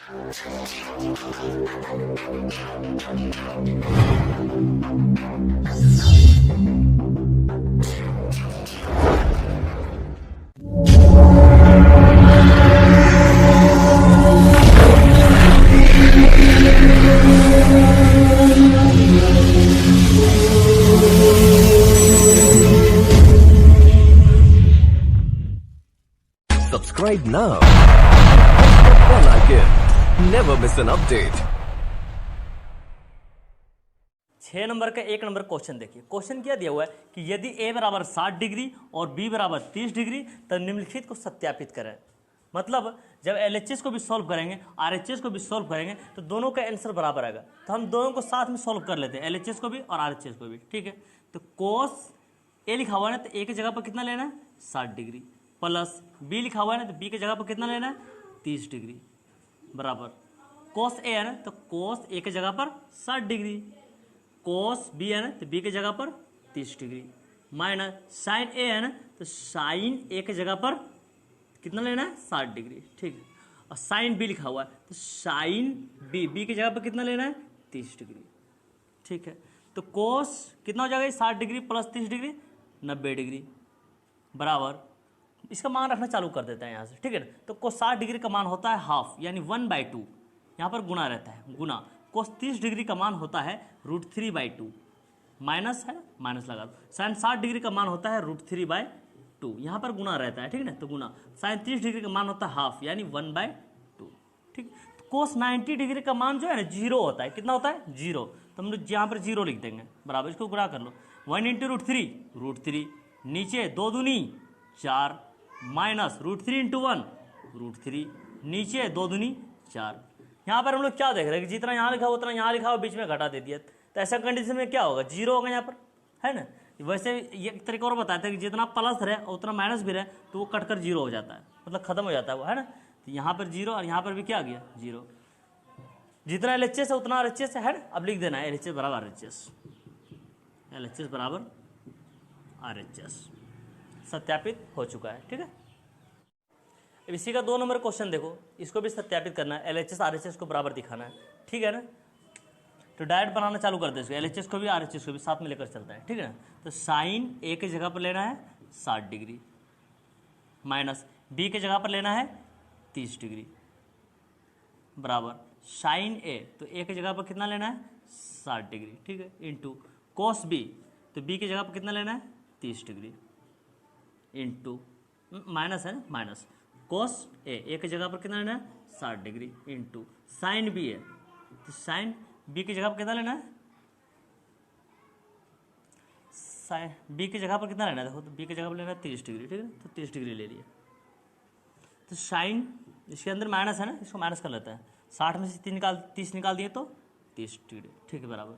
Subscribe now. Press the bell icon. Never miss an update. 6 number का 1 number question देखिए। Question क्या दिया हुआ है कि यदि a बराबर 60 डिग्री और b बराबर 30 डिग्री तब निम्नलिखित को सत्यापित करें। मतलब जब LHS को भी सॉल्व करेंगे RHS को भी सॉल्व करेंगे तो दोनों का आंसर बराबर आएगा। तो हम दोनों को साथ में सॉल्व कर लेते हैं, LHS को भी और RHS को भी। ठीक है, तो कोस a लिखा हुआ है ना, तो a की जगह पर कितना लेना है 60 डिग्री, प्लस b लिखा हुआ है ना, तो b की जगह पर कितना लेना है 30 डिग्री, बराबर कोस a है ना, तो कोस a की जगह पर 60 डिग्री, कोस b है ना, तो b की जगह पर 30 डिग्री, माइनस साइन a है ना, तो साइन a की जगह पर कितना लेना है 60 डिग्री। ठीक है, और साइन b लिखा हुआ है तो साइन b की जगह पर कितना लेना है 30 डिग्री। ठीक है, तो कोस कितना हो जाएगा 60 डिग्री प्लस 30 डिग्री 90 डिग्री, बराबर इसका मान रखना चालू कर देते हैं यहाँ से। ठीक है ना, तो कोस 60 डिग्री का मान होता है हाफ यानी 1/2, यहाँ पर गुना रहता है गुना। कोस 30 डिग्री का मान होता है √3/2, माइनस है माइनस लगा दो। साइन 60 डिग्री का मान होता है √3/2, यहाँ पर गुना रहता है। ठीक है ना, तो गुना। साइन 30 डिग्री का मान होता है हाफ यानी 1/2। ठीक, तो कोस 90 डिग्री का मान जो है ना 0 होता है। कितना होता है 0, तो हम लोग यहाँ पर 0 लिख देंगे, बराबर इसको गुणा कर लो। 1 × √3 नीचे 2 दूनी 4, माइनस √3 × 1 √3 नीचे 2 दूनी 4। यहाँ पर हम लोग क्या देख रहे हैं कि जितना यहाँ लिखा हो उतना यहाँ लिखा हो, बीच में घटा दे दिया, तो ऐसा कंडीशन में क्या होगा 0 होगा यहाँ पर, है ना। वैसे ये एक तरीका और बताते हैं कि जितना प्लस रहे उतना माइनस भी रहे तो वो कट कर 0 हो जाता है, मतलब खत्म हो जाता है वो, है ना। तो यहाँ पर 0 और यहाँ पर भी क्या आ गया 0। जितना LHS है उतना RHS है ना। अब लिख देना है LHS बराबर RHS, सत्यापित हो चुका है। ठीक है, अब इसी का 2 नंबर क्वेश्चन देखो, इसको भी सत्यापित करना है, LHS RHS को बराबर दिखाना है। ठीक है ना, तो डायरेक्ट बनाना चालू कर दे इसको, LHS को भी RHS को भी साथ में लेकर चलता है। ठीक है ना, तो साइन a की जगह पर लेना है 60 डिग्री, माइनस b की जगह पर लेना है 30 डिग्री, बराबर साइन a, तो a की जगह पर कितना लेना है 60 डिग्री। ठीक है, इंटू कोस b, तो b की जगह पर कितना लेना है 30 डिग्री, इंटू माइनस है ना, माइनस कोस a की जगह पर कितना लेना है 60 डिग्री, इंटू साइन b है, तो साइन b की जगह पर कितना लेना है, साइन b की जगह पर कितना लेना है, देखो तो b की जगह पर लेना है 30 डिग्री। ठीक है, तो 30 डिग्री ले लिया, तो साइन इसके अंदर माइनस है ना, इसको माइनस कर लेता है, 60 में से 30 निकाल दिए तो 30 डिग्री। ठीक है, बराबर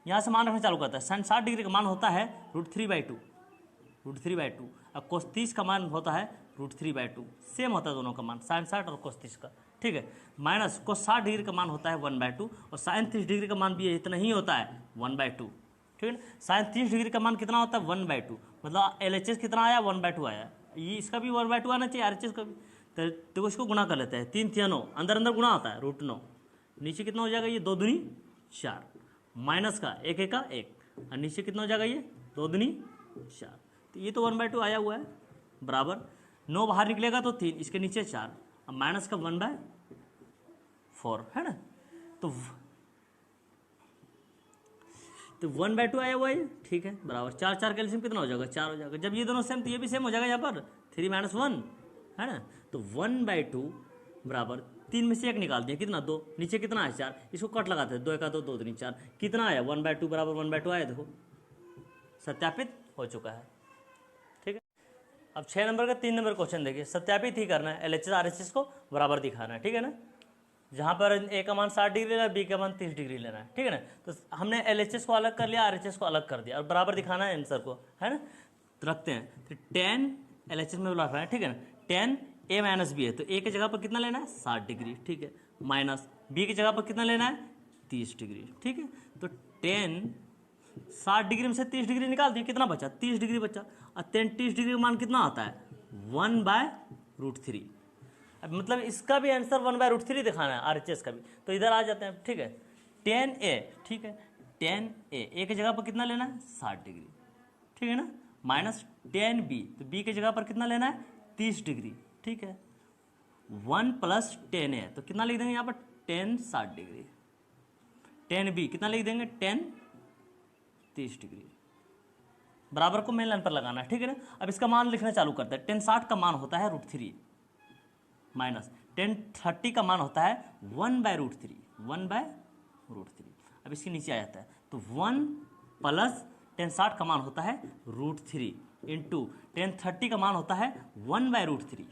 यहाँ से मान रखना चालू करता है। साइन 60 डिग्री का मान होता है √3/2, और कोस 30 का मान होता है √3/2, सेम होता है दोनों का मान, साइन 60 और कोस 30 का। ठीक है, माइनस कोस 60 डिग्री का मान होता है 1/2, और साइन 30 डिग्री का मान भी इतना ही होता है 1/2। ठीक है, साइन 30 डिग्री का मान कितना होता है 1/2, मतलब LHS कितना आया 1/2 आया, ये इसका भी 1/2 आना चाहिए, RHS का भी। तो इसको गुना कर लेते हैं, 3 × 9 अंदर अंदर गुना होता है √9, नीचे कितना हो जाएगा ये 2 दूनी 4, माइनस का 1 × 1 और नीचे कितना हो जाएगा ये 2 दूनी 4, तो ये तो 1/2 आया हुआ है, बराबर 9 बाहर निकलेगा तो 3, इसके नीचे 4, अब माइनस का 1/4 है ना, तो 1/2 आया हुआ है। ठीक है, बराबर 4 4 कैल्शियम कितना हो जाएगा 4 हो जाएगा। जब ये दोनों सेम तो ये भी सेम हो जाएगा, यहाँ पर 3 - 1 है ना, तो 1/2 बराबर 3 में से 1 निकाल दिया, कितना 2, नीचे कितना है 4, इसको कट लगाते हैं, 2 × 2 2 3 4, कितना आया 1/2 बराबर 1/2 आया, देखो सत्यापित हो चुका है। ठीक है, अब 6 नंबर का 3 नंबर क्वेश्चन देखिए, सत्यापित ही करना है, LHS RHS को बराबर दिखाना है। ठीक है ना, जहाँ पर a का मान 60 डिग्री लेना है, b का मान 30 डिग्री लेना है। ठीक है ना, तो हमने LHS को अलग कर लिया, RHS को अलग कर दिया और बराबर दिखाना है आंसर को, है ना। तो रखते हैं, तो 10 LHS में बुला रहा है। ठीक है ना, 10 a - b है, तो a की जगह पर कितना लेना है 60 डिग्री। ठीक है, माइनस b की जगह पर कितना लेना है 30 डिग्री। ठीक है, तो 10 60 डिग्री में से 30 डिग्री निकाल दिया, कितना बचा 30 डिग्री बचा, और 30 डिग्री का मान कितना आता है 1/√3, अब मतलब इसका भी आंसर 1/√3 दिखाना है RHS का भी, तो इधर आ जाते हैं, ठीक है। tan A, ठीक है, tan A की जगह पर कितना लेना है 60 डिग्री, ठीक है ना, माइनस tan B, तो B की जगह पर कितना लेना है 30 डिग्री, ठीक है। 1 प्लस tan A, तो कितना लिख देंगे यहाँ पर tan 60 डिग्री, tan B कितना लिख देंगे tan 30 डिग्री, बराबर को मेन लाइन पर लगाना है, ठीक है ना। अब इसका मान लिखना चालू करते हैं। tan 60 का मान होता है √3 माइनस tan 30 का मान होता है 1/√3, 1/√3। अब इसके नीचे आ जाता है, तो 1 प्लस tan 60 का मान होता है √3 इंटू tan 30 का मान होता है 1/√3,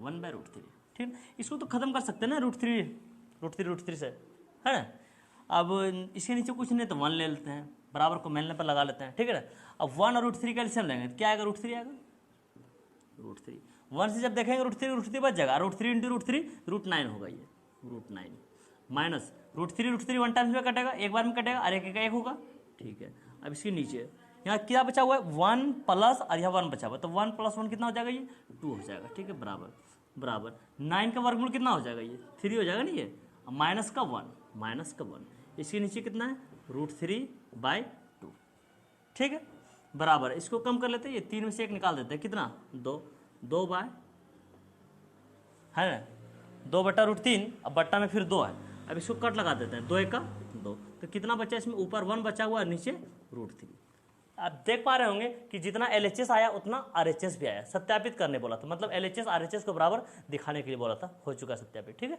1/√3, ठीक है। इसको तो खत्म कर सकते हैं ना √3 से, है ना। अब इसके नीचे कुछ नहीं तो 1 ले लेते हैं, बराबर को मेन पर लगा लेते हैं, ठीक है ना। अब 1 और √3 का एलसीएम लेंगे, क्या आएगा √3 आएगा, √3 1 से जब देखेंगे √3 बच जाएगा, √3 इंटू √3 √9 होगा, ये √9 माइनस √3 1 टाइम्स में कटेगा, एक बार में कटेगा, और एक एक होगा, ठीक है। अब इसके नीचे यहाँ क्या बचा हुआ है 1 प्लस, और यहाँ 1 बचा हुआ है, तो 1 + 1 कितना हो जाएगा, ये 2 हो जाएगा, ठीक है, बराबर 9 का वर्गमूल कितना हो जाएगा, ये 3 हो जाएगा ना, ये माइनस का 1, इसके नीचे कितना है √3/2, ठीक है, बराबर। इसको कम कर लेते हैं, ये 3 में से 1 निकाल देते हैं, कितना 2 बाय, है ना, 2/√3, अब बट्टा में फिर 2 है। अब इसको कट लगा देते हैं, 2 × 2, तो कितना बचा, इसमें ऊपर 1 बचा हुआ है, नीचे √3। आप देख पा रहे होंगे कि जितना LHS आया उतना RHS भी आया, सत्यापित करने बोला था, मतलब LHS RHS को बराबर दिखाने के लिए बोला था, हो चुका सत्यापित, ठीक है।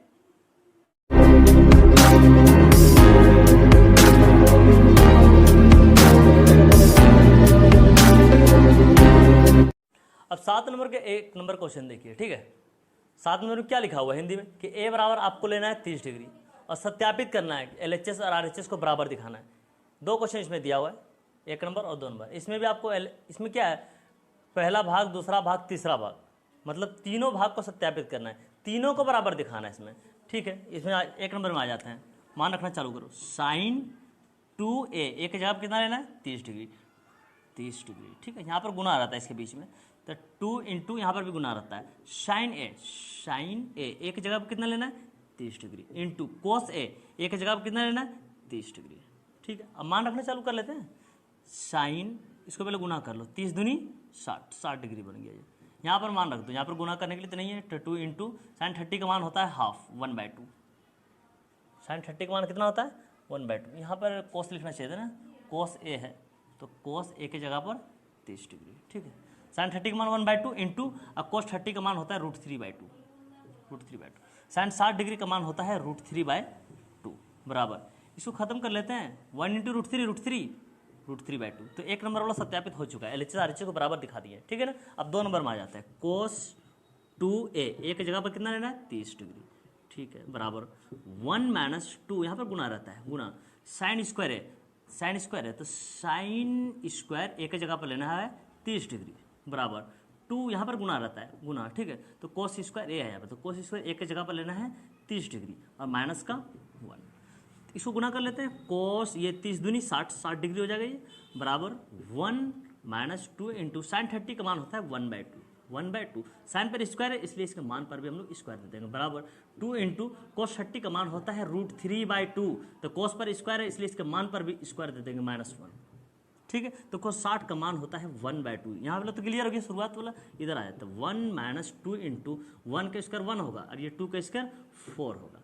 अब 7 नंबर के 1 नंबर क्वेश्चन देखिए, ठीक है। 7 नंबर में क्या लिखा हुआ है हिंदी में कि A बराबर आपको लेना है 30 डिग्री और सत्यापित करना है, LHS और RHS को बराबर दिखाना है। 2 क्वेश्चन इसमें दिया हुआ है, 1 नंबर और 2 नंबर। इसमें भी आपको इसमें क्या है, पहला भाग, दूसरा भाग, तीसरा भाग, मतलब तीनों भाग को सत्यापित करना है, तीनों को बराबर दिखाना है इसमें, ठीक है। इसमें 1 नंबर में आ जाते हैं, मान रखना चालू करो, sin 2A, A की जगह पर कितना लेना है 30 डिग्री, ठीक है। यहाँ पर गुना रहता है इसके बीच में, तो 2 इंटू यहाँ पर भी गुना रहता है, sin A की जगह पर कितना लेना है 30 डिग्री, इंटू cos A की जगह पर कितना लेना है 30 डिग्री, ठीक है। अब मान रखना चालू कर लेते हैं, साइन, इसको पहले गुना कर लो, 30 दूनी 60 डिग्री बन गया ये। यहाँ पर मान रख दो, यहाँ पर गुना करने के लिए तो नहीं है, तो 2 इंटू sin 30 का मान होता है हाफ, 1/2, sin 30 का मान कितना होता है 1/2। यहाँ पर cos लिखना चाहिए था ना, cos A है, तो cos A की जगह पर 30 डिग्री, ठीक है। sin 30 का मान 1/2 इंटू, अब cos 30 का मान होता है √3/2, sin 60 डिग्री का मान होता है √3/2, बराबर। इसको खत्म कर लेते हैं, 1 इंटू √3/2, तो 1 नंबर वाला सत्यापित हो चुका है, LHS RHS को बराबर दिखा दिए, ठीक है ना। अब 2 नंबर में आ जाता है, cos 2A की जगह पर कितना लेना है 30 डिग्री, ठीक है, बराबर 1 - 2, यहाँ पर गुना रहता है, गुना sin स्क्वायर है, तो sin स्क्वायर A की जगह पर लेना है 30 डिग्री, बराबर 2, यहाँ पर गुना रहता है, गुना, ठीक है, तो cos स्क्वायर A है यहाँ पर, तो cos स्क्वायर A की जगह पर लेना है 30 डिग्री और माइनस का 1। इसको गुना कर लेते हैं, cos ये 30 दूनी 60 डिग्री हो जाएगा ये, बराबर 1 - 2 इंटू sin 30 का मान होता है 1/2, साइन पर स्क्वायर है इसलिए इसके मान पर भी हम लोग स्क्वायर दे देंगे, बराबर 2 इंटू cos 30 का मान होता है √3/2, तो cos पर स्क्वायर है इसलिए इसके मान पर भी स्क्वायर दे देंगे -1, ठीक है। तो cos 60 का मान होता है 1/2, यहाँ वाला तो क्लियर हो गया, शुरुआत वाला इधर आया, तो 1 - 2 इंटू 1 का स्क्वायर 1 होगा और ये 2 का स्क्वायर 4 होगा,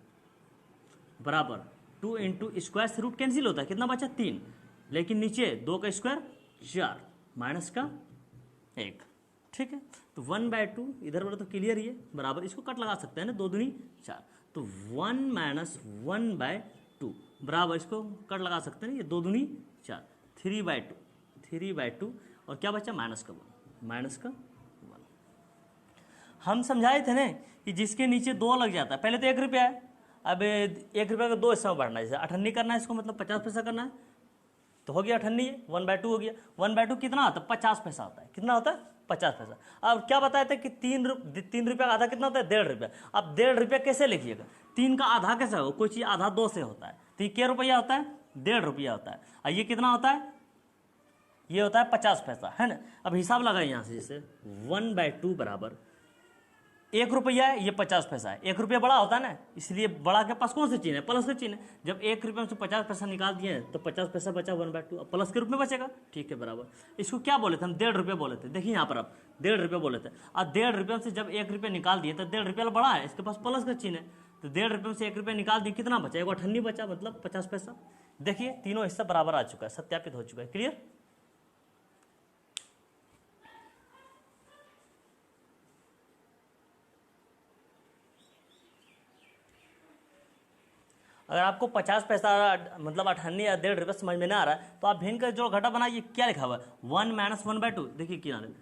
बराबर 2 इंटू स्क्वायर से रूट कैंसिल होता है, कितना बचा 3, लेकिन नीचे 2 का स्क्वायर 4 माइनस का 1, ठीक है। तो 1/2 इधर वाला तो क्लियर ही है, बराबर इसको कट लगा सकते हैं ना, 2 दूनी 4, तो 1 - 1/2 बराबर इसको कट लगा सकते हैं, ये 2 दूनी 4, 3/2 और क्या बचा माइनस का 1। हम समझाए थे ना कि जिसके नीचे 2 लग जाता है, पहले तो 1 रुपया है, अब 1 रुपये का 2 हिस्सा में बढ़ना है, जैसे 98 करना है इसको, मतलब 50 पैसा करना है, तो हो गया 98, 1/2 हो गया, 1/2 कितना होता है 50 पैसा होता है, कितना होता है 50 पैसा। अब क्या बताया था कि 3 रुपये का आधा कितना होता है 1.5 रुपया। अब 1.5 रुपया कैसे लिखिएगा, 3 का आधा कैसे होगा, कोई चीज़ आधा 2 से होता है, तो ये क्या रुपया होता है 1.5 रुपया होता है, और ये कितना होता है, ये होता है 50 पैसा, है ना। अब हिसाब लगाए यहाँ से, जैसे 1/2 बराबर 1 रुपया है, ये 50 पैसा है। 1 रुपया बड़ा होता है ना, इसलिए बड़ा के पास कौन सा चिन्ह है? प्लस का चिन्ह है। जब 1 रुपये में से 50 पैसा निकाल दिए तो 50 पैसा बचा 1/2, अब प्लस के रूप में बचेगा, ठीक है बराबर। इसको क्या बोले थे हम? 1.5 रुपये बोले थे। देखिए यहाँ पर अब 1.5 रुपये बोले थे, अब 1.5 रुपये से जब 1 रुपये निकाल दिए तो 1.5 रुपया बड़ा है, इसके पास प्लस का चिन्ह है, तो 1.5 रुपये में से 1 रुपया निकाल दिए, कितना बचा? 1/8 बचा, मतलब 50 पैसा। देखिए तीनों हिस्सा बराबर आ चुका है, सत्यापित हो चुका है। क्लियर? अगर आपको 50 पैसा मतलब 98 या 1.5 रुपये समझ में ना आ रहा है तो आप भिन्न का जो घटा बनाइए, क्या लिखा हुआ है? 1 - 1/2। देखिए क्या 1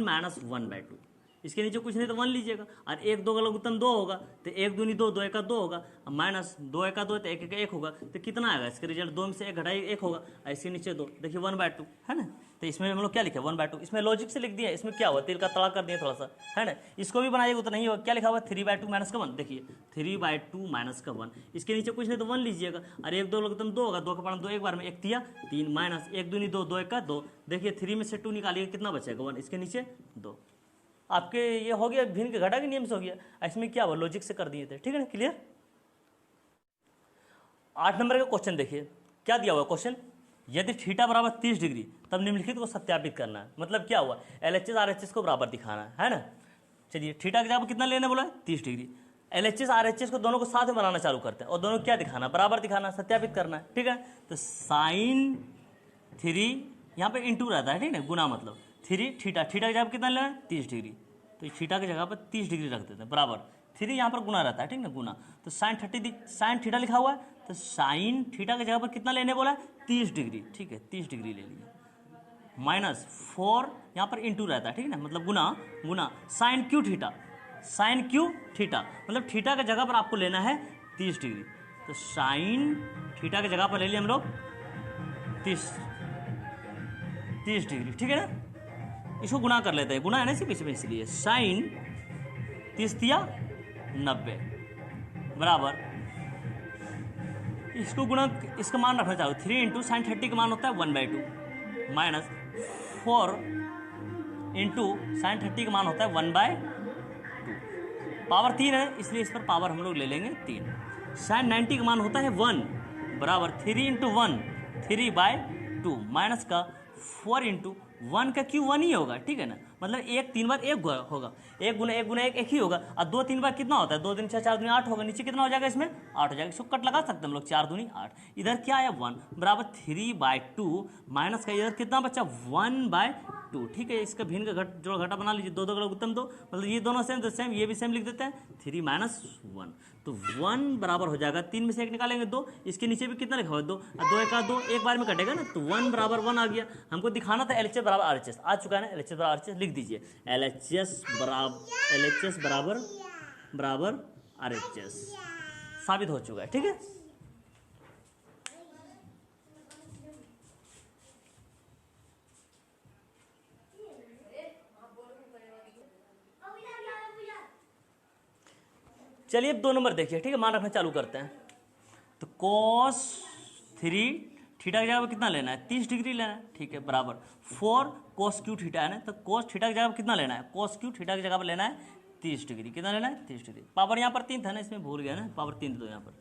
- 1/2, इसके नीचे कुछ नहीं तो 1 लीजिएगा, और 1 2 का लघुत्तम 2 होगा, तो 1 दूनी 2, 2 एका 2 होगा, माइनस 2 एका 2 तो 1 एका 1 होगा, तो कितना आएगा? इसका रिजल्ट 2 में से 1 घटाई 1 होगा, और इसके नीचे 2, देखिए 1/2 है ना। तो इसमें हम लोग क्या लिखे? 1/2। इसमें लॉजिक से लिख दिया, इसमें क्या हुआ? तिल का तड़ा कर दिया थोड़ा सा, है ना। इसको भी बनाइएगा तो नहीं होगा, क्या लिखा हुआ? 3/2 माइनस का 1। देखिए 3/2 माइनस का 1, इसके नीचे कुछ नहीं तो 1 लीजिएगा, और 1 2 लघुत्तम 2 होगा, 2 का पढ़ना 2 एक बार में, 1 तिया 3 माइनस 1 दूनी 2, 2 एका 2। देखिए 3 में से 2 निकालिएगा, कितना बचेगा? 1, इसके नीचे 2। आपके ये हो गया, भिन्न के घटा के नियम से हो गया। इसमें क्या हुआ? लॉजिक से कर दिए थे, ठीक है ना। क्लियर? 8 नंबर का क्वेश्चन देखिए, क्या दिया हुआ क्वेश्चन? यदि थीटा बराबर 30 डिग्री तब निम्नलिखित को सत्यापित करना है। मतलब क्या हुआ? LHS RHS को बराबर दिखाना है ना। चलिए थीटा की जगह कितना लेने बोला है? 30 डिग्री। LHS RHS को दोनों को साथ में बनाना चालू करते हैं, और दोनों क्या दिखाना? बराबर दिखाना, सत्यापित करना है, ठीक है। तो साइन 3 यहाँ पे इंटू रहता है, ठीक है, गुना मतलब 3 थीटा, थीटा की जगह कितना लेना है? 30 डिग्री, तो थीटा की जगह पर 30 डिग्री रख देते हैं, बराबर 3 यहाँ पर गुना रहता है, ठीक ना, गुना। तो साइन थीटा लिखा हुआ है, तो साइन थीटा की जगह पर कितना लेने बोला है? 30 डिग्री, ठीक है, 30 डिग्री ले लिए, माइनस 4 यहाँ पर इंटू रहता है, ठीक है ना, मतलब गुना sine Q theta, sine Q theta, मतलब थीटा की जगह पर आपको लेना है 30 डिग्री। तो साइन थीटा की जगह पर ले लिए हम लोग 30 डिग्री, ठीक है ना। इसको गुना कर लेते हैं, गुना है ना इसी बीच में, इसलिए साइन 30 तिया 90 बराबर, इसको गुना, इसका मान रखना चाहो 3 इंटू साइन 30 का मान होता है 1/2 माइनस 4 इंटू साइन 30 का मान होता है 1/2। पावर 3 है इसलिए इस पर पावर हम लोग ले लेंगे 3। साइन 90 का मान होता है 1 बराबर 3 इंटू 1 3/2 माइनस का 4 इंटू 1 का क्यू 1 ही होगा, ठीक है ना, मतलब 1 3 बार 1 होगा, 1 गुना 1 गुना 1 1 ही होगा, और 2 3 बार कितना होता है? 2 3 6 4 दूनी 8 होगा, नीचे कितना हो जाएगा? इसमें 8 हो जाएगा। इसको कट लगा सकते हैं हम लोग, 4 दूनी 8, इधर क्या आया 1 बराबर 3/2 माइनस का इधर कितना बचा? 1/2, ठीक है। इसका भिन्न का जो घटा बना लीजिए, 2 2 का उत्तम 2, मतलब ये दोनों सेम तो सेम, ये भी सेम लिख देते हैं, 3 - 1, तो 1 बराबर हो जाएगा 3 में से 1 निकालेंगे 2, इसके नीचे भी कितना लिखा हुआ है 2, 2 एका 2 एक बार में कटेगा ना, तो 1 बराबर 1 आ गया। हमको दिखाना था LHS बराबर RHS, आ चुका है ना, LHS बराबर RHS लिख दीजिए, LHS बराबर RHS साबित हो चुका है, ठीक है। चलिए अब 2 नंबर देखिए, ठीक है, मान रखना चालू करते हैं। तो cos 3 थीटा की जगह पर कितना लेना है? 30 डिग्री लेना है, ठीक है, बराबर 4 cos क्यू थीटा है ना, तो cos थीटा की जगह पर कितना लेना है? cos क्यू थीटा की जगह पर लेना है 30 डिग्री, कितना लेना है? 30 डिग्री। पावर यहाँ पर 3 था ना, इसमें भूल गया ना, पावर 3 दो यहाँ पर,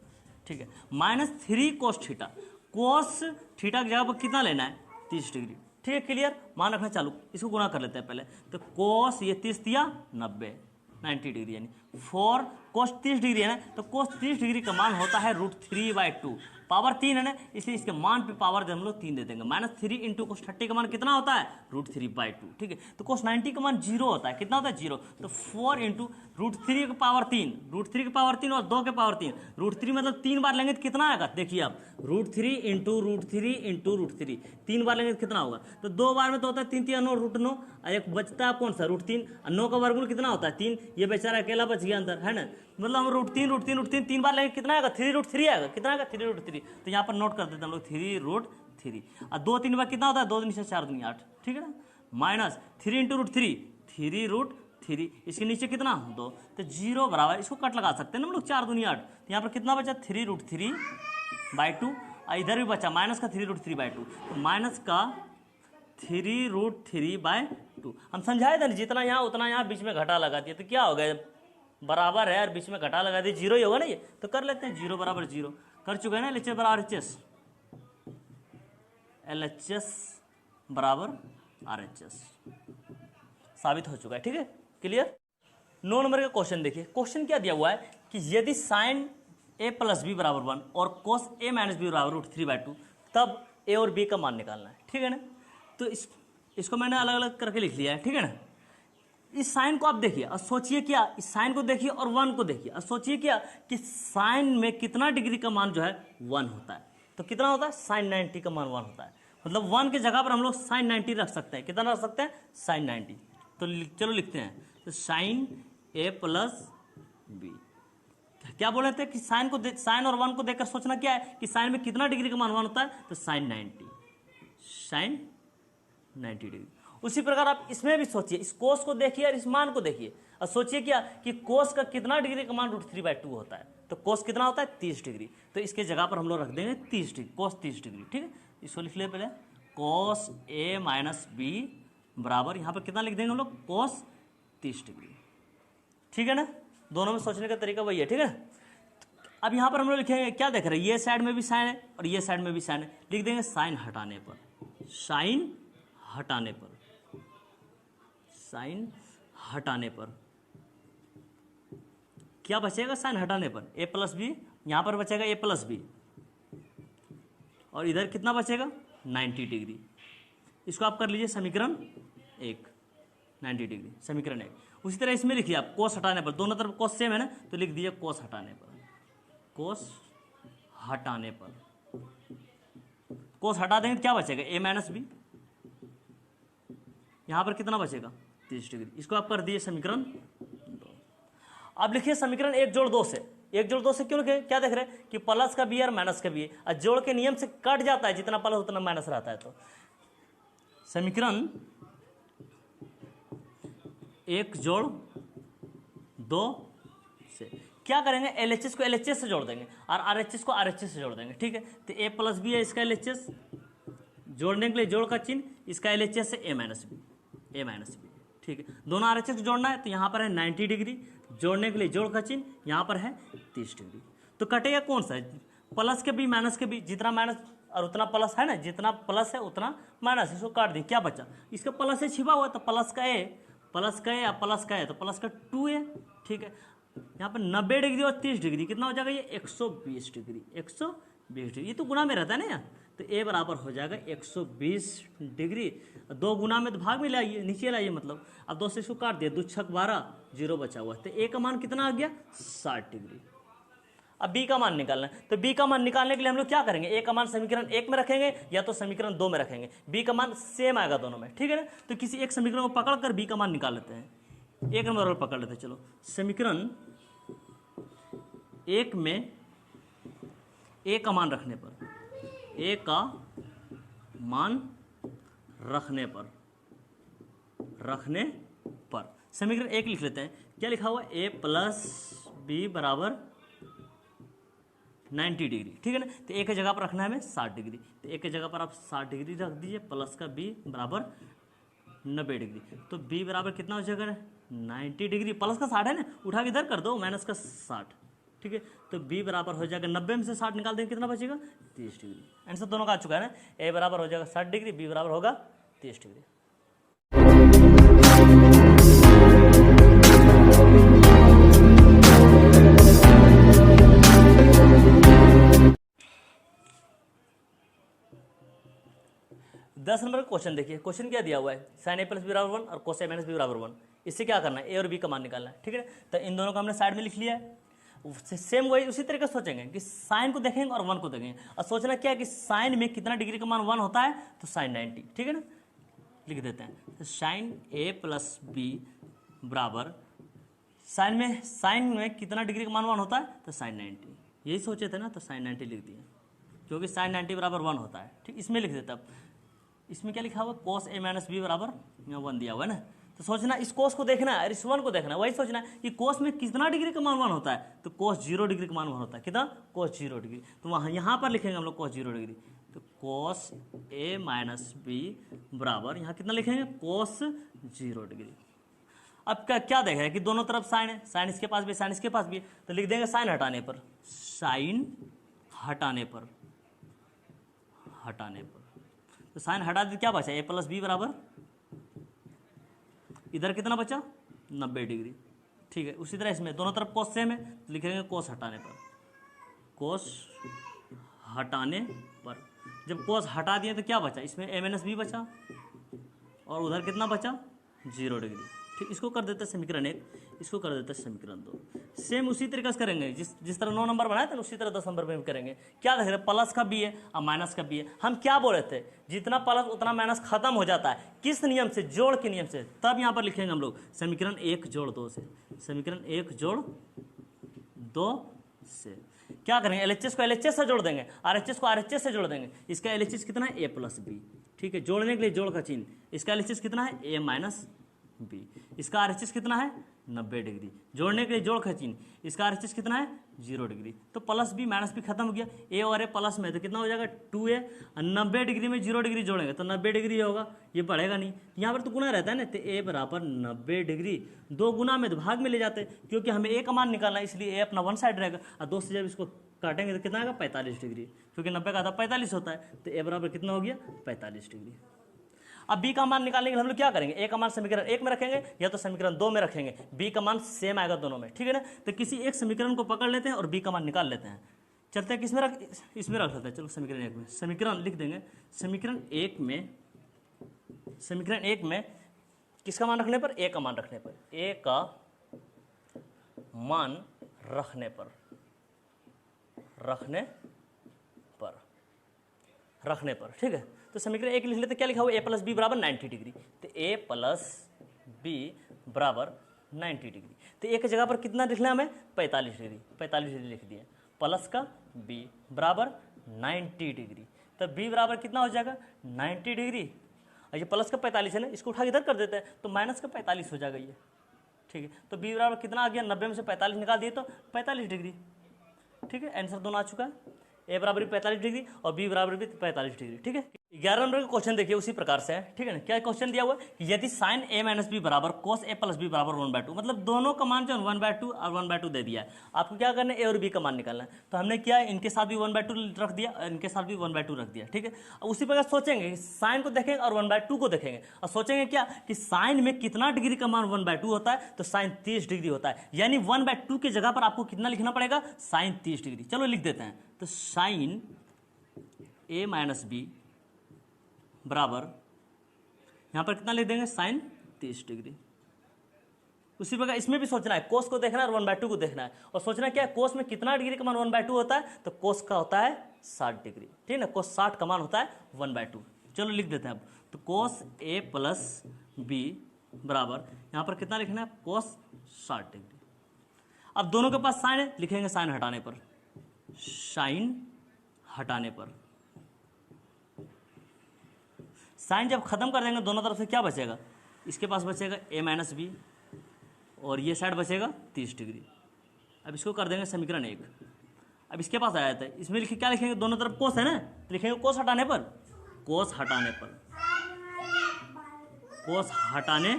ठीक है, minus 3 cos theta, cos theta की जगह पर कितना लेना है? 30 डिग्री, ठीक है, क्लियर। मान रखना चालू, इसको गुना कर लेते हैं पहले, तो cos ये 30 दिया 90 डिग्री, यानी 4 cos 30 डिग्री है ना, तो cos 30 डिग्री का मान होता है √3/2, पावर 3 है ना, इसलिए इसके मान पे पावर हम लोग 3 दे देंगे, -3 इंटू cos 30 का मान कितना होता है? √3/2, ठीक है। तो cos 90 का मान 0 होता है, कितना होता है? 0, तो 4 इंटू √3 की पावर 3, √3 की पावर 3 और 2 के पावर 3, √3 मतलब 3 बार लेंगे तो कितना आएगा? देखिए आप, √3 इंटू √3 इंटू √3, 3 बार लेंगे तो कितना होगा? तो 2 बार में तो होता है 3 3 9 √9, और एक बचता है कौन सा? √3, 9 का वर्गमूल कितना होता है? 3, ये बेचारा अकेला बच गया अंदर, है ना, मतलब हम √3 3 बार लेंगे कितना आएगा? 3√3 आएगा, कितना आएगा? 3√3, तो यहाँ पर नोट कर देते हैं हम लोग 3√3, और 2 3 बार कितना होता है? 2 दूनी 6 4 दूनी 8, ठीक है ना, माइनस 3 इंटू √3 3√3, इसके नीचे कितना? 2, तो 0 बराबर, इसको कट लगा सकते हैं ना हम लोग, 4 दूनी 8, तो यहाँ पर कितना बचा? 3√3/2, और इधर भी बचा माइनस का 3√3/2, तो माइनस का 3√3/2। हम समझाए थे ना, जितना यहाँ उतना यहाँ बीच में घटा लगा दिया, तो क्या हो गया? बराबर है और बीच में घटा लगा दी, जीरो ही होगा ना ये, तो कर लेते हैं जीरो बराबर जीरो। कर चुके हैं ना LHS बराबर RHS, LHS बराबर RHS साबित हो चुका है। ठीक है, क्लियर। 9 नंबर का क्वेश्चन देखिए। क्वेश्चन क्या दिया हुआ है कि यदि साइन a प्लस बी बराबर 1 और कोस a माइनस बी बराबर √3/2 तब a और b का मान निकालना है। ठीक है ना, तो इसको मैंने अलग अलग करके लिख लिया है। ठीक है ना, इस साइन को आप देखिए और सोचिए क्या, इस साइन को देखिए और 1 को देखिए और सोचिए क्या कि साइन में कितना डिग्री का मान जो है 1 होता है। तो कितना होता है, साइन 90 का मान 1 होता है। मतलब 1 की जगह पर हम लोग साइन 90 रख सकते हैं। कितना रख सकते हैं, साइन 90। तो चलो लिखते हैं, तो साइन a प्लस बी। क्या बोले थे कि साइन और 1 को देखकर सोचना क्या है कि साइन में कितना डिग्री का मान 1 होता है, तो साइन 90 डिग्री। उसी प्रकार आप इसमें भी सोचिए, इस कोस को देखिए और इस मान को देखिए और सोचिए क्या कि कोस का कितना डिग्री का मान √3/2 होता है। तो कोस कितना होता है, 30 डिग्री। तो इसके जगह पर हम लोग रख देंगे 30 डिग्री, कोस 30 डिग्री। ठीक है, इसको लिख ले पहले, कोस a माइनस बी बराबर, यहाँ पर कितना लिख देंगे हम लोग, कोस 30 डिग्री। ठीक है ना, दोनों में सोचने का तरीका वही है। ठीक है, अब यहाँ पर हम लोग लिखेंगे, क्या देख रहे हैं, ये साइड में भी साइन है और ये साइड में भी साइन है, लिख देंगे साइन हटाने पर, साइन हटाने पर, साइन हटाने पर क्या बचेगा, साइन हटाने पर a प्लस बी, यहाँ पर बचेगा a प्लस बी और इधर कितना बचेगा, 90 डिग्री। इसको आप कर लीजिए समीकरण 1, 90 डिग्री समीकरण 1। उसी तरह इसमें लिखिए आप कोस हटाने पर, दोनों तरफ कोस सेम है ना, तो लिख दीजिए कोस हटाने पर, कोस हटाने पर। कोस हटा देंगे तो क्या बचेगा, a माइनस बी, यहाँ पर कितना बचेगा, 30 डिग्री। इसको आप कर दीजिए समीकरण 2। अब लिखिए समीकरण 1 जोड़ 2 से, 1 जोड़ 2 से क्यों लिखे, क्या देख रहे हैं कि प्लस का भी है और माइनस का भी है, और जोड़ के नियम से कट जाता है, जितना प्लस उतना माइनस रहता है। तो समीकरण 1 जोड़ 2 से क्या करेंगे, LHS को LHS से जोड़ देंगे और RHS को RHS से जोड़ देंगे। ठीक है, तो a प्लस बी है, इसका LHS जोड़ने के लिए जोड़ का चिन्ह, इसका LHS है a minus B, a minus B. ठीक है, दोनों RHS को जोड़ना है, तो यहाँ पर है 90 डिग्री, जोड़ने के लिए जोड़ का चिन्ह, यहाँ पर है 30 डिग्री। तो कटेगा कौन सा है, प्लस के भी माइनस के भी, जितना माइनस और उतना प्लस है ना, जितना प्लस है उतना माइनस, इसको काट दें, क्या बचा, इसका प्लस से छिपा हुआ है, तो प्लस का a या प्लस का है, तो प्लस का 2a। ठीक है, यहाँ पर 90 डिग्री और 30 डिग्री कितना हो जाएगा, ये 120 डिग्री, 120 डिग्री, ये तो गुना में रहता है ना यार, तो a बराबर हो जाएगा 120 डिग्री। 2 गुना में तो भाग में लाइए, नीचे लाइए, मतलब अब 2 से इसको काट दिया, 2 छक 12, 0 बचा हुआ है, तो a का मान कितना आ गया, 60 डिग्री। अब b का मान निकालना है, तो b का मान निकालने के लिए हम लोग क्या करेंगे, a का मान समीकरण 1 में रखेंगे या तो समीकरण 2 में रखेंगे, b का मान सेम आएगा दोनों में। ठीक है ना, तो किसी एक समीकरण को पकड़ कर b का मान निकाल लेते हैं, 1 नंबर और पकड़ लेते हैं। चलो, समीकरण 1 में a का मान रखने पर, a का मान रखने पर समीकरण 1 लिख लेते हैं। क्या लिखा हुआ, a प्लस बी बराबर 90 डिग्री। ठीक है ना, तो a की जगह पर रखना है हमें 60 डिग्री, तो a की जगह पर आप 60 डिग्री रख दीजिए, प्लस का b बराबर 90 डिग्री। तो b बराबर कितना हो जाएगा, 90 डिग्री, प्लस का 60 है ना, उठा के इधर कर दो, माइनस का 60। ठीक है, तो b बराबर हो जाएगा 90 में से 60 निकाल देंगे, कितना बचेगा, 30 डिग्री। आंसर दोनों का आ चुका है ना, a बराबर हो जाएगा 60 डिग्री, b बराबर होगा 30 डिग्री। दस नंबर का क्वेश्चन देखिए। क्वेश्चन क्या दिया हुआ है, साइन a प्लस बी बराबर 1 और कोस a माइनस बी बराबर 1। इससे क्या करना है, a और b का मान निकालना है। ठीक है, तो इन दोनों को हमने साइड में लिख लिया है। सेम वही उसी तरीके से सोचेंगे कि साइन को देखेंगे और 1 को देखेंगे, और सोचना क्या है कि साइन में कितना डिग्री का मान 1 होता है, तो साइन 90। ठीक है ना, लिख देते हैं, तो साइन a प्लस बी बराबर, साइन में कितना डिग्री का मान 1 होता है, तो साइन 90। यही सोचे थे ना, तो साइन 90 लिख दिए, क्योंकि साइन 90 बराबर 1 होता है। ठीक, इसमें लिख देता। अब इसमें क्या लिखा हुआ, कोस a माइनस बी बराबर 1 दिया हुआ है ना, तो सोचना इस कोस को देखना है और इस 1 को देखना है। वही सोचना है कि कोस में कितना डिग्री का मान 1 होता है, तो कोस 0 डिग्री का मान 1 होता है, कितना, कोस 0 डिग्री। तो वहाँ यहाँ पर लिखेंगे हम लोग कोस 0 डिग्री, तो कोस a माइनस बी बराबर, यहाँ कितना लिखेंगे, कोस 0 डिग्री। अब क्या क्या देख रहे हैं कि दोनों तरफ साइन है, साइन इसके पास भी, साइन इसके पास भी, तो लिख देंगे साइन हटाने पर, साइन हटाने पर, हटाने पर, तो साइन हटा दे क्या बचा, ए प्लस बी बराबर, इधर कितना बचा 90 डिग्री। ठीक है, उसी तरह इसमें दोनों तरफ कोस सेम है, तो लिखेंगे कोस हटाने पर, कोस हटाने पर। जब कोस हटा दिए तो क्या बचा, इसमें ए माइनस बी बचा और उधर कितना बचा 0 डिग्री। ठीक, इसको कर देते हैं समीकरण 1, इसको कर देते हैं समीकरण 2। सेम उसी तरीके से करेंगे, जिस तरह 9 नंबर बनाए थे उसी तरह 10 नंबर में भी करेंगे। क्या देख रहे हैं, प्लस का बी है और माइनस का बी है। हम क्या बोल रहे थे, जितना प्लस उतना माइनस खत्म हो जाता है, किस नियम से, जोड़ के नियम से। तब यहाँ पर लिखेंगे हम लोग समीकरण 1 जोड़ 2 से, समीकरण 1 जोड़ 2 से क्या करेंगे, एलएचएस को एलएचएस से जोड़ देंगे, आरएचएस को आरएचएस से जोड़ देंगे। इसका एलएचएस कितना है, ए प्लस बी। ठीक है, जोड़ने के लिए जोड़ का चिन्ह, इसका एलएचएस कितना है, ए माइनस बी। इसका आरएचएस कितना है 90 डिग्री, जोड़ने के लिए जोड़ का चिन्ह, इसका आरएचएस कितना है 0 डिग्री। तो प्लस बी माइनस बी खत्म हो गया, ए और ए प्लस में, तो कितना हो जाएगा 2a, 90 डिग्री में 0 डिग्री जोड़ेंगे तो 90 डिग्री होगा, ये बढ़ेगा नहीं, यहाँ पर तो गुना रहता है ना, तो ए बराबर 90 डिग्री। 2 गुना में तो भाग में ले जाते हैं, क्योंकि हमें ए का मान निकालना है, इसलिए ए अपना वन साइड रहेगा, और 2 से जब इसको काटेंगे तो कितना आएगा 45 डिग्री, क्योंकि 90 का आधा 45 होता है, तो ए बराबर कितना हो गया 45 डिग्री। अब बी का मान निकालने के लिए हम लोग क्या करेंगे, ए का मान समीकरण 1 में रखेंगे या तो समीकरण 2 में रखेंगे, बी का मान सेम आएगा दोनों में। ठीक है ना, तो किसी एक समीकरण को पकड़ लेते हैं और बी का मान निकाल लेते हैं। चलते हैं किसमें इसमें रख लेते हैं, चलो समीकरण 1 में, समीकरण लिख देंगे समीकरण 1 में, समीकरण 1 में किसका मान रखने पर, ए का मान रखने पर, ए का मान रखने पर, रखने पर, रखने पर। ठीक है, तो समीकरण 1 लिख लेते, क्या लिखा हुआ, ए प्लस बी बराबर 90 डिग्री, तो ए प्लस बी बराबर 90 डिग्री। तो एक जगह पर कितना लिखना है हमें 45 डिग्री, 45 डिग्री लिख दिए, प्लस का बी बराबर 90 डिग्री, तो बी बराबर कितना हो जाएगा 90 डिग्री, और ये प्लस का 45 है ना, इसको उठा के इधर कर देते हैं तो माइनस का 45 हो जाएगा ये। ठीक है, तो बी बराबर कितना आ गया, 90 में से 45 निकाल दिए तो 45 डिग्री। ठीक है, आंसर दोनों आ चुका है, ए बराबर भी 45 डिग्री और बी बराबर भी 45 डिग्री। ठीक है, 11 नंबर का क्वेश्चन देखिए उसी प्रकार से है। ठीक है ना, क्या क्वेश्चन दिया हुआ है कि यदि साइन ए माइनस बी बराबर कोस ए प्लस बी बराबर 1/2, मतलब दोनों का मान जो 1/2 और 1/2 दे दिया है, आपको क्या करना है, ए और बी का मान निकालना है। तो हमने क्या है, इनके साथ भी 1/2 रख दिया और इनके साथ भी 1/2 रख दिया। ठीक है, उसी प्रकार सोचेंगे, साइन को देखेंगे और 1/2 को देखेंगे और सोचेंगे क्या कि साइन में कितना डिग्री का मान 1/2 होता है, तो साइन 30 डिग्री होता है, यानी 1/2 की जगह पर आपको कितना लिखना पड़ेगा, साइन 30 डिग्री। चलो लिख देते हैं, तो साइन ए माइनस बी बराबर यहां पर कितना लिख देंगे, साइन 30 डिग्री। उसी प्रकार इसमें भी सोचना है, कोस को देखना है और 1/2 को देखना है, और सोचना क्या है, कोस में कितना डिग्री का मान 1/2 होता है, तो कोस का होता है 60 डिग्री। ठीक है ना, कोस 60 का मान होता है 1/2। चलो लिख देते हैं अब, तो कोस ए प्लस बी बराबर यहां पर कितना लिखना है, कोस 60 डिग्री। अब दोनों के पास साइन है, लिखेंगे साइन हटाने पर, साइन हटाने पर। साइन जब खत्म कर देंगे दोनों तरफ से क्या बचेगा, इसके पास बचेगा ए माइनस बी और ये साइड बचेगा 30 डिग्री। अब इसको कर देंगे समीकरण 1। अब इसके पास आ जाता है, इसमें लिखे क्या लिखेंगे, दोनों तरफ कोस है ना, तो लिखेंगे कोस हटाने पर, कोस हटाने पर, कोस हटाने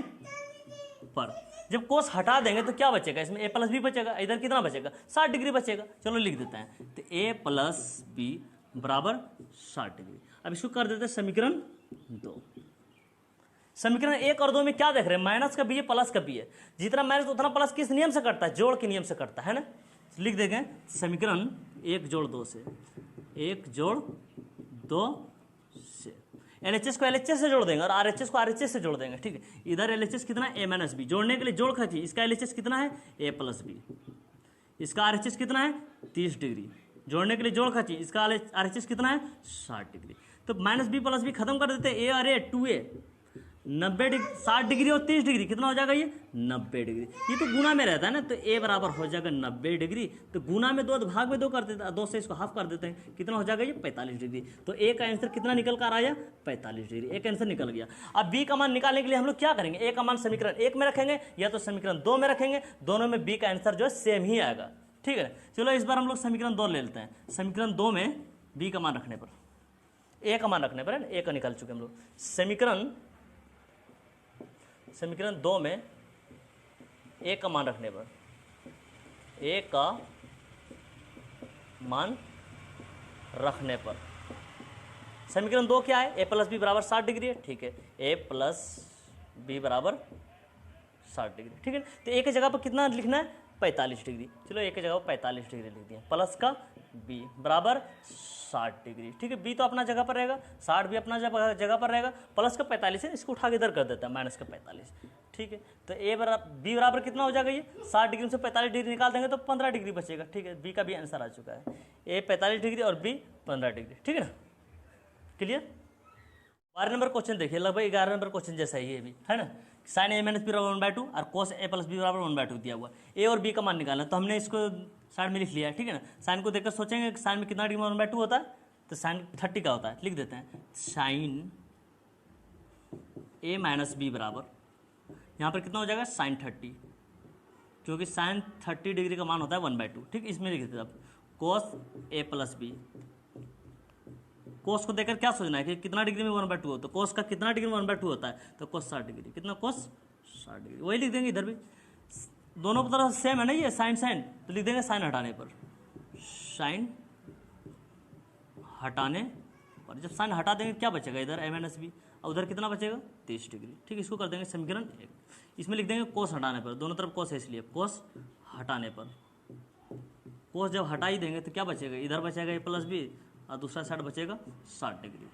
पर। जब कोस हटा देंगे तो क्या बचेगा, इसमें ए प्लस बी बचेगा, इधर कितना बचेगा 60 डिग्री बचेगा। चलो लिख देते हैं, तो ए प्लस बी बराबर 60 डिग्री। अब इसको कर देते हैं समीकरण 2। समीकरण 1 और 2 में क्या देख रहे हैं, माइनस का बी है प्लस का बी है, जितना माइनस उतना प्लस किस नियम से करता है, जोड़ के नियम से करता है ना। लिख देंगे समीकरण 1 जोड़ 2 से, 1 जोड़ 2 से, एलएचएस को एलएचएस से जोड़ देंगे और आरएचएस को आरएचएस से जोड़ देंगे। ठीक है, इधर एलएचएस कितना है, ए माइनस बी, जोड़ने के लिए जोड़ खाती, इसका एलएचएस कितना है, ए प्लस बी, इसका आरएचएस कितना है 30 डिग्री, जोड़ने के लिए जोड़ खाती, इसका आरएचएस कितना है 60 डिग्री। तो माइनस बी प्लस बी खत्म कर देते हैं, ए और ए 2a, 90 डिग्री, 60 डिग्री और 30 डिग्री कितना हो जाएगा, ये 90 डिग्री। ये तो गुना में रहता है ना, तो ए बराबर हो जाएगा 90 डिग्री, तो गुना में 2 भाग में 2 कर देते हैं, 2 से इसको हाफ कर देते हैं, कितना हो जाएगा ये 45 डिग्री। तो ए का आंसर कितना निकल कर आया 45 डिग्री, एक आंसर निकल गया। अब बी का मान निकालने के लिए हम लोग क्या करेंगे, ए का मान समीकरण 1 में रखेंगे या तो समीकरण 2 में रखेंगे, दोनों में बी का आंसर जो है सेम ही आएगा। ठीक है, चलो इस बार हम लोग समीकरण 2 ले लेते हैं। समीकरण 2 में बी का मान रखने पर, ए का मान रखने पर है, ए का निकाल चुके हम लोग। समीकरण 2 में ए का मान रखने पर, ए का मान रखने पर समीकरण 2 क्या है, ए प्लस बी बराबर 60 डिग्री है, ठीक है, ए प्लस बी बराबर 60 डिग्री, ठीक है। तो ए की जगह पर कितना लिखना है, 45 डिग्री, चलो ए की जगह पर 45 डिग्री लिख दिया, प्लस का बी बराबर 60 डिग्री, ठीक है। बी तो अपना जगह पर रहेगा, 60 भी अपना जगह पर रहेगा, प्लस का 45 है, इसको उठा के इधर कर देता है माइनस का 45, ठीक है। तो ए बराबर बी बराबर कितना हो जाएगा, ये 60 डिग्री से 45 डिग्री निकाल देंगे तो 15 डिग्री बचेगा, ठीक है। बी का भी आंसर आ चुका है, ए 45 डिग्री और बी 15 डिग्री, ठीक है ना, क्लियर। 12 नंबर क्वेश्चन देखिए, लगभग 11 नंबर क्वेश्चन जैसा ही है भी, है ना। साइन ए माइनस बी बराबर 1/2 और कोस ए प्लस बी बराबर 1/2 दिया हुआ, ए और बी का मान निकालना, तो हमने इसको साइड में लिख लिया है, ठीक है ना। साइन को देखकर सोचेंगे कि साइन में कितना डिग्री 1/2 होता है, तो साइन 30 का होता है, लिख देते हैं साइन ए माइनस बी बराबर, यहाँ पर कितना हो जाएगा साइन 30, क्योंकि साइन 30 डिग्री का मान होता है 1/2, ठीक, इसमें लिख देते हैं अब कोस ए प्लस बी। कोस को देखकर क्या सोचना है कि कितना डिग्री में 1/2 होता है, कोस का कितना डिग्री में 1/2 होता है, तो कोस 60 डिग्री, कितना कोस 60 डिग्री, वही लिख देंगे इधर भी, दोनों तरफ सेम है ना ये साइन साइन, तो लिख देंगे साइन हटाने पर, साइन हटाने पर, जब साइन हटा देंगे क्या बचेगा इधर ए माइनस बी, और उधर कितना बचेगा 30 डिग्री, ठीक, इसको कर देंगे समीकरण 1। इसमें लिख देंगे कोस हटाने पर, दोनों तरफ कोस है इसलिए कोस हटाने पर, कोस जब हटा ही देंगे तो क्या बचेगा, इधर बचेगा ए प्लस बी और दूसरा साइड बचेगा 60 डिग्री,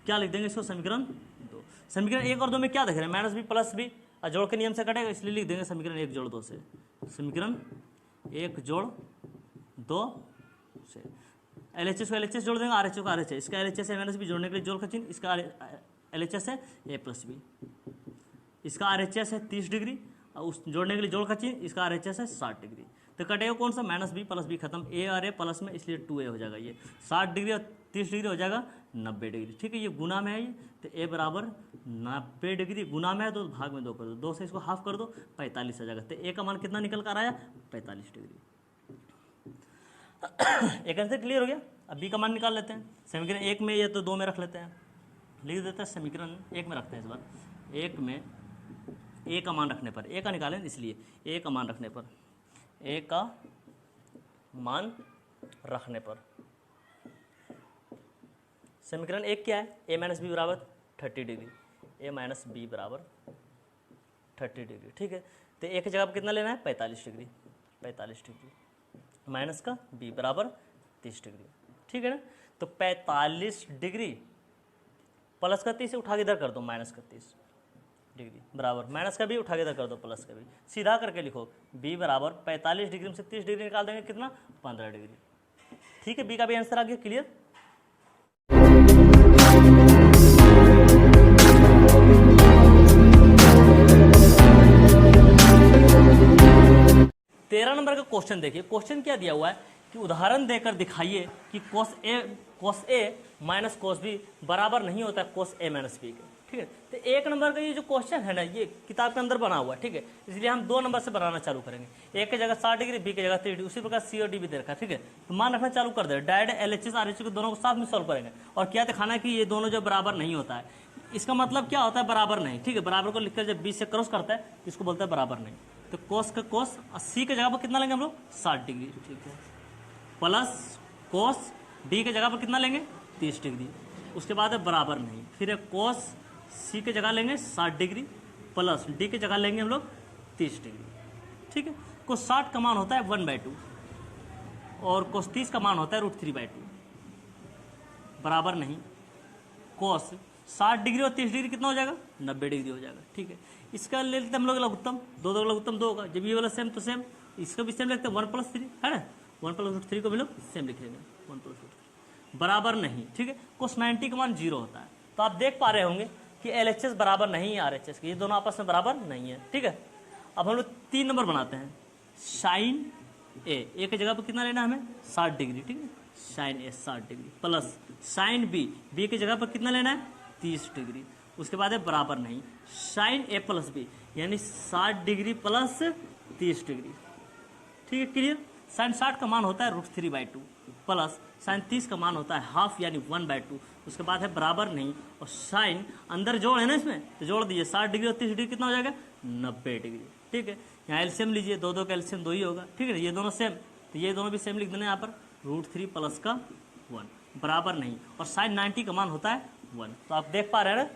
क्या लिख देंगे इसको समीकरण 2। समीकरण 1 और 2 में क्या देख रहे हैं, माइनस बी प्लस बी, और जोड़ के नियम से कटेगा, इसलिए लिख देंगे समीकरण 1 जोड़ 2 से, समीकरण 1 जोड़ 2 से। LHS को LHS जोड़ देंगे, RHS को RHS, इसका LHS है माइनस बी, जोड़ने के लिए जोड़ का चिन्ह, इसका LHS है ए प्लस बी, इसका RHS है 30 डिग्री और उस जोड़ने के लिए जोड़ का चिन्ह, इसका RHS है 60 डिग्री, तो कटेगा कौन सा, माइनस बी प्लस बी खत्म, ए और ए प्लस में, इसलिए 2a हो जाएगा, ये 60 डिग्री और 30 डिग्री हो जाएगा 90 डिग्री, ठीक है। ये गुना में है ये, तो ए बराबर 90 डिग्री, गुना में है तो भाग में 2 कर दो, 2 से इसको हाफ कर दो, 45 हो जाएगा, तो ए का मान कितना निकल कर आया 45 डिग्री। एक आंसर क्लियर हो गया। अब बी का मान निकाल लेते हैं, समीकरण 1 में, ये तो 2 में रख लेते हैं, लिख देते हैं समीकरण 1 में रखते हैं, इस बार 1 में ए का मान रखने पर, ए का निकालें इसलिए ए का मान रखने पर, ए का मान रखने पर समीकरण 1 क्या है, ए माइनस बी बराबर 30 डिग्री, ए माइनस बी बराबर 30 डिग्री, ठीक है। तो ए की जगह पर कितना लेना है 45 डिग्री, 45 डिग्री माइनस का बी बराबर 30 डिग्री, ठीक है ना। तो 45 डिग्री प्लस का 30 उठा के इधर कर दो, माइनस का 30 डिग्री बराबर माइनस का बी उठा के इधर कर दो, प्लस का बी, सीधा करके लिखो बी बराबर 45 डिग्री में से 30 डिग्री निकाल देंगे कितना 15 डिग्री, ठीक है। बी का भी आंसर आ गया, क्लियर। तेरह नंबर का क्वेश्चन देखिए, क्वेश्चन क्या दिया हुआ है कि उदाहरण देकर दिखाइए कि कोस ए माइनस कोस बी बराबर नहीं होता है कोस ए माइनस बी के, ठीक है। तो 1 नंबर का ये जो क्वेश्चन है ना, ये किताब के अंदर बना हुआ है, ठीक है, इसलिए हम 2 नंबर से बनाना चालू करेंगे, ए की जगह 60 डिग्री, बी की जगह 30 डिग्री, उसी प्रकार सी और डी भी दे रखा है, ठीक है। तो मान रखना चालू कर दे, डायरेक्ट LHS RHS को दोनों को साथ में सॉल्व करेंगे, और क्या दिखाना है कि ये दोनों जो बराबर नहीं होता है, इसका मतलब क्या होता है बराबर नहीं, ठीक है। बराबर को लिखकर जब 20 से क्रॉस करता है इसको बोलता है बराबर नहीं, तो कोस का कोस, सी की जगह पर कितना लेंगे हम लोग 60 डिग्री, ठीक है, प्लस कोस डी की जगह पर कितना लेंगे 30 डिग्री, उसके बाद है बराबर नहीं, फिर है कोस सी की जगह लेंगे 60 डिग्री प्लस डी की जगह लेंगे हम लोग 30 डिग्री, ठीक है। कोस 60 का मान होता है 1/2 और कोस 30 का मान होता है √3/2, बराबर नहीं, कोस 60 डिग्री और 30 डिग्री कितना हो जाएगा 90 डिग्री हो जाएगा, ठीक है। इसका ले लेते हैं हम लोग लघुत्तम, दो लघुत्तम 2 होगा, जब ये वाला सेम तो सेम, इसका भी सेम लगता है 1 + 3, है ना, 1 + √3 को भी लोग सेम लिख लेंगे, 1 + √3 बराबर नहीं, ठीक है। कोस 90 का मान 0 होता है, तो आप देख पा रहे होंगे कि LHS बराबर नहीं है RHS के, ये दोनों आपस में बराबर नहीं है, ठीक है। अब हम लोग 3 नंबर बनाते हैं, साइन ए की जगह पर कितना लेना हमें 60 डिग्री, ठीक है, साइन ए 60 डिग्री प्लस साइन बी की जगह पर कितना लेना है 30 डिग्री, उसके बाद है बराबर नहीं, साइन ए प्लस बी यानी 60 डिग्री प्लस 30 डिग्री, ठीक है, क्लियर। साइन 60 का मान होता है √3/2 प्लस साइन 30 का मान होता है हाफ यानी 1/2, उसके बाद है बराबर नहीं, और साइन अंदर जोड़ है ना इसमें, तो जोड़ दीजिए 60 डिग्री और 30 डिग्री कितना हो जाएगा 90 डिग्री, ठीक है। यहाँ एलसीएम लीजिए, दो दो का एलसीएम 2 ही होगा, ठीक है ना। ये दोनों सेम, तो ये दोनों भी सेम लिख देना यहाँ पर, √3 प्लस का 1 बराबर नहीं, और साइन 90 का मान होता है 1। तो आप देख पा रहे हैं ना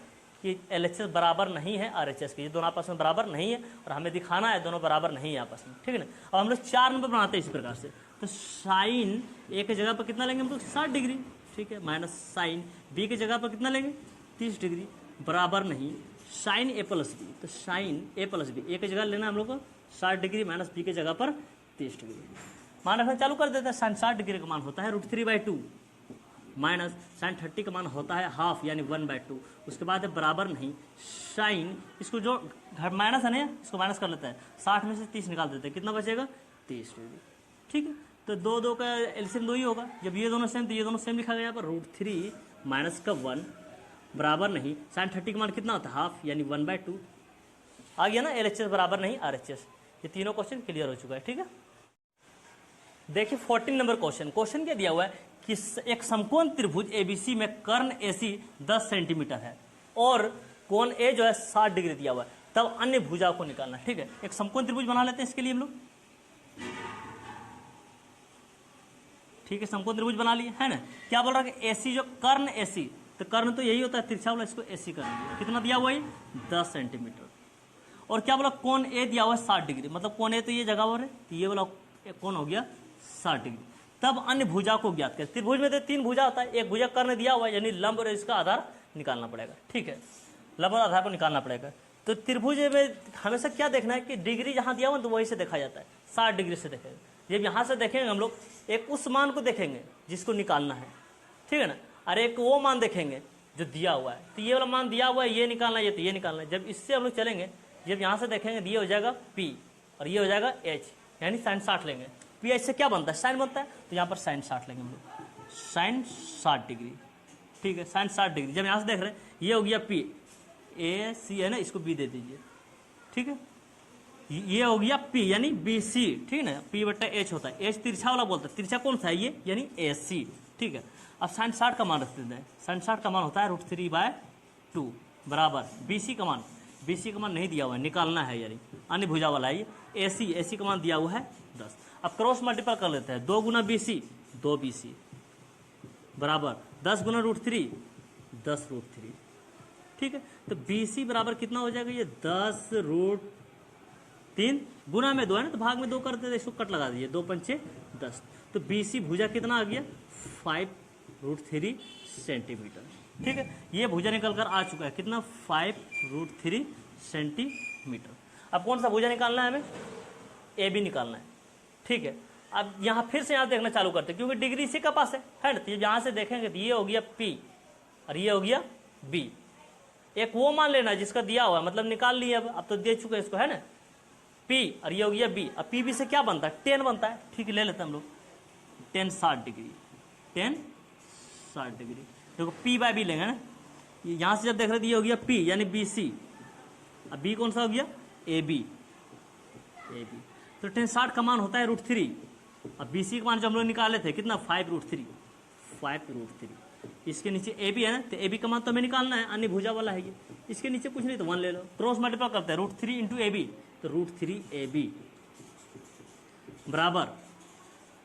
कि LHS बराबर नहीं है RHS के, ये दोनों आपस में बराबर नहीं है, और हमें दिखाना है दोनों बराबर नहीं है आपस में, ठीक है ना। अब हम लोग 4 नंबर बनाते हैं इस प्रकार से। तो साइन ए की जगह पर कितना लेंगे हम लोग, 60 डिग्री, ठीक है, माइनस साइन बी की जगह पर कितना लेंगे, 30 डिग्री, बराबर नहीं साइन ए प्लस बी। तो साइन ए प्लस बी, ए की जगह लेना हम लोग को 60 डिग्री, माइनस बी की जगह पर 30 डिग्री। मान रखना चालू कर देते हैं। साइन 60 डिग्री का मान होता है √3/2, माइनस साइन 30 का मान होता है हाफ यानी 1/2। उसके बाद है बराबर नहीं साइन, इसको जो घर माइनस है ना, इसको माइनस कर लेता है, 60 में से 30 निकाल देते हैं, कितना बचेगा, 30 डिग्री, ठीक है। तो दो दो का एलसीएम 2 ही होगा, जब ये दोनों सेम तो ये दोनों सेम लिखा गया यहाँ पर, √3 माइनस का 1 बराबर नहीं साइन 30 का मान कितना होता है, हाफ यानी 1/2। आ गया ना, LHS बराबर नहीं RHS। ये तीनों क्वेश्चन क्लियर हो चुका है, ठीक है। देखिए 14 नंबर क्वेश्चन। क्वेश्चन क्या दिया हुआ है कि एक समकोण त्रिभुज ABC में कर्ण AC 10 सेंटीमीटर है और कोण A जो है 60 डिग्री दिया हुआ है, तब अन्य भुजा को निकालना है, ठीक है। एक समकोण त्रिभुज बना लेते हैं इसके लिए हम लोग, ठीक है। समकोण त्रिभुज बना लिए है ना। क्या बोल रहा है कि AC जो कर्ण AC, तो कर्ण तो यही होता है तिरछा वाला, इसको AC कर दिया, कितना दिया हुआ है 10 सेंटीमीटर। और क्या बोला, कोण A दिया हुआ है 60 डिग्री, मतलब कोण A तो ये जगह हो रहा है, तो ये वाला कोण हो गया 60 डिग्री। तब अन्य भुजा को ज्ञात करें। त्रिभुज में तो 3 भुजा होता है, एक भुजा कर्ण दिया हुआ है, यानी लंब और इसका आधार निकालना पड़ेगा, ठीक है, लंब और आधार को निकालना पड़ेगा। तो त्रिभुज में हमेशा क्या देखना है कि डिग्री जहां दिया हुआ तो वही से देखा जाता है, 60 डिग्री से देखेंगे। जब यहाँ से देखेंगे हम लोग, एक उस मान को देखेंगे जिसको निकालना है, ठीक है ना, और एक वो मान देखेंगे जो दिया हुआ है, तो ये वाला मान दिया हुआ है, ये निकालना है, ये तो ये निकालना है। जब इससे हम लोग चलेंगे, जब यहाँ से देखेंगे तो ये हो जाएगा P और ये हो जाएगा H, यानी साइन 60 लेंगे। PH से क्या बनता है, साइन बनता है, तो यहाँ पर साइन 60 लेंगे हम लोग, साइन 60 डिग्री, ठीक है, साइन 60 डिग्री। जब यहाँ से देख रहे हैं, ये हो गया P, AC है ना, इसको B दे दीजिए, ठीक है। ये हो गया P यानी BC, ठीक है ना, P/H होता है, H तिरछा वाला बोलता है, तिरछा कौन सा है ये, यानी AC, ठीक है। अब साइन 60 का मान रख देते हैं, साइन 60 का मान होता है √3/2 बराबर BC का मान, BC का मान नहीं दिया हुआ है, निकालना है, यानी अन्य भुजा वाला है ये। AC का मान दिया हुआ है 10। अब क्रॉस मल्टीपल कर लेते हैं, 2 गुना BC 2 BC बराबर 10 गुना √3 10 √3, ठीक है। तो BC बराबर कितना हो जाएगा, ये 10 √3 गुना में 2 है ना, तो भाग में 2 करते थे, इसको कट लगा दीजिए, 2 पंचे 10। तो BC भुजा कितना आ गया, 5√3 सेंटीमीटर, ठीक है। ये भुजा निकल कर आ चुका है, कितना, 5√3 सेंटीमीटर। अब कौन सा भुजा निकालना है हमें, AB निकालना है, ठीक है। अब यहाँ फिर से यहाँ देखना चालू करते हैं, क्योंकि डिग्री इसी का पास है ना, तो यहाँ से देखेंगे तो ये हो गया P और ये हो गया B। एक वो मान लेना जिसका दिया हुआ है, मतलब निकाल लिए, अब तो दे चुके इसको, है ना, P और ये हो गया B। अब PB से क्या बनता है, 10 बनता है, ठीक है, ले लेते हैं हम लोग 10 60 डिग्री, 10 60 डिग्री। देखो P/B लेंगे ना, यहाँ से जब देख रहे थे ये हो गया P यानी BC, अब B कौन सा हो गया, AB। तो 10 60 का मान होता है √3, अब BC का मान जो हम लोग निकाले थे कितना, 5√3। इसके नीचे AB है ना, तो AB का मान तो हमें निकालना है, अन्य भुजा वाला है ये, इसके नीचे कुछ नहीं तो 1 ले लो, क्रॉस मल्टीप्लाई करते हैं, √3 × AB, तो √3AB बराबर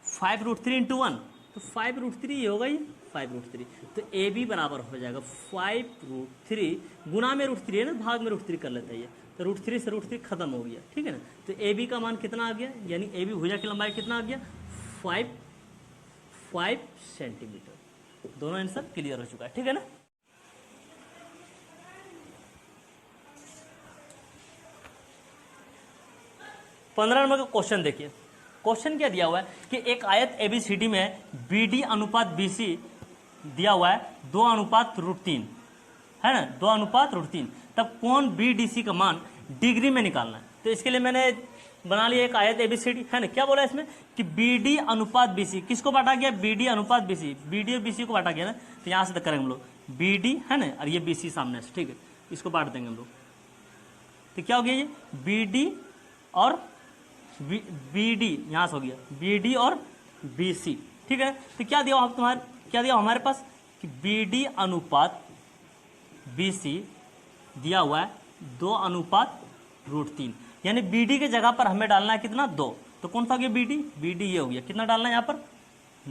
5√3 × 1, तो 5√3 होगा ये, 5√3। तो AB बराबर हो जाएगा 5√3 गुना में √3 है ना, भाग में √3 कर लेता है ये, तो √3 से √3 खत्म हो गया, ठीक है ना। तो AB का मान कितना आ गया, यानी AB भुजा की लंबाई कितना आ गया, 5 सेंटीमीटर। दोनों आंसर क्लियर हो चुका है, ठीक है ना। पंद्रह नंबर का क्वेश्चन देखिए। क्वेश्चन क्या दिया हुआ है कि एक आयत ABCD में BD अनुपात BC दिया हुआ है 2:3 है ना, 2:3। तब कोण BDC का मान डिग्री में निकालना है। तो इसके लिए मैंने बना लिया एक आयत ABCD, है ना। क्या बोला इसमें कि BD अनुपात BC किसको बांटा गया, BD अनुपात BC, BD और BC को बांटा गया ना। तो यहाँ से तक करेंगे हम लोग, BD है ना, और ये BC सामने से, ठीक है, इसको बांट देंगे हम लोग। तो क्या हो गया, ये BD और BD यहाँ से हो गया, BD और BC, ठीक है। तो क्या दिया तुम्हारे, क्या दिया हमारे पास कि BD अनुपात BC दिया हुआ है 2:3। यानी बी डी के जगह पर हमें डालना है कितना 2, तो कौन सा हो गया बी डी ये हो गया, कितना डालना है यहाँ पर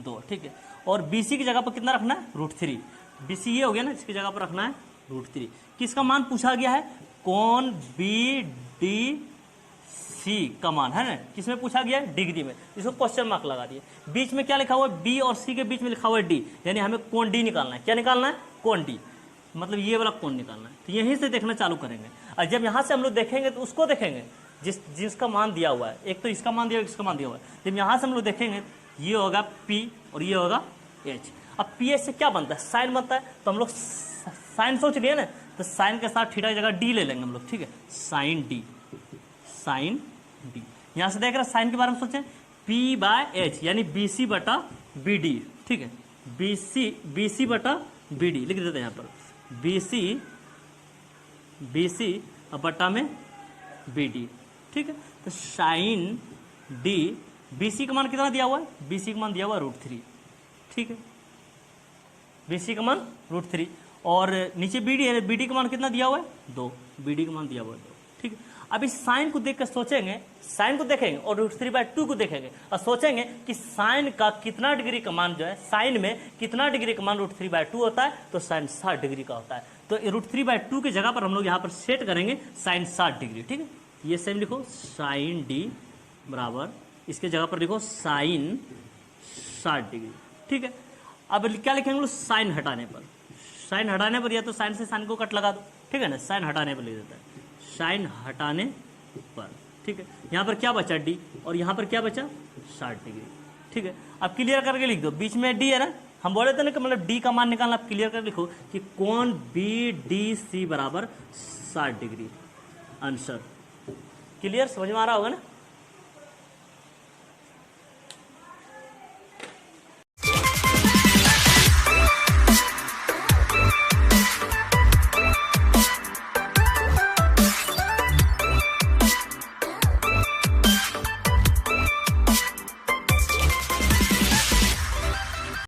2, ठीक है। और बी सी की जगह पर कितना रखना है √3, बी सी ये हो गया ना, इसकी जगह पर रखना है √3। किसका मान पूछा गया है, कौन बी डी सी का मान है ना, किसमें पूछा गया है डिग्री में, इसको क्वेश्चन मार्क लगा दिए। बीच में क्या लिखा हुआ है, बी और सी के बीच में लिखा हुआ है डी, यानी हमें कोण डी निकालना है। क्या निकालना है, कोण डी, मतलब ये वाला कोण निकालना है। तो यहीं से देखना चालू करेंगे, और जब यहाँ से हम लोग देखेंगे तो उसको देखेंगे जिसका मान दिया हुआ है, एक तो इसका मान दिया हुआ, इसका मान दिया हुआ है। जब यहाँ से हम लोग देखेंगे ये होगा P और ये होगा H। अब पी एच से क्या बनता है, साइन बनता है, तो हम लोग साइन सोच लिए ना, तो साइन के साथ थीटा की जगह डी ले लेंगे हम लोग, ठीक है, साइन डी, साइन डी। यहाँ से देख रहे हैं साइन के बारे में सोचें, P/H यानी BC बटा BD, ठीक है, BC बटा BD लिख देते हैं यहाँ पर, BC बटा में BD, ठीक है। तो साइन डी, BC का मान कितना दिया हुआ है, BC का मान दिया हुआ है √3, ठीक है, BC का मान √3, और नीचे BD है, BD का मान कितना दिया हुआ है 2, BD का मान दिया हुआ है 2, ठीक है। अब इस साइन को देख कर सोचेंगे, साइन को देखेंगे और √3/2 को देखेंगे और सोचेंगे कि साइन का कितना डिग्री का मान जो है, साइन में कितना डिग्री का मान √3/2 होता है, तो साइन 60 डिग्री का होता है। तो √3/2 की जगह पर हम लोग यहाँ पर सेट करेंगे साइन 60 डिग्री, ठीक है। ये सेम लिखो, साइन डी बराबर, इसके जगह पर लिखो साइन 60 डिग्री, ठीक है। अब क्या लिखेंगे लोग, साइन हटाने पर, साइन हटाने पर या तो साइन से साइन को कट लगा दो, ठीक है ना, साइन हटाने पर लिख देता है, साइन हटाने पर, ठीक है। यहाँ पर क्या बचा डी और यहाँ पर क्या बचा 60 डिग्री, ठीक है। अब क्लियर करके लिख दो, बीच में डी है ना, हम बोले थे ना कि मतलब डी का मान निकालना, आप क्लियर करके लिखो कि कोण BDC बराबर 60 डिग्री, आंसर। क्लियर, समझ में आ रहा होगा ना।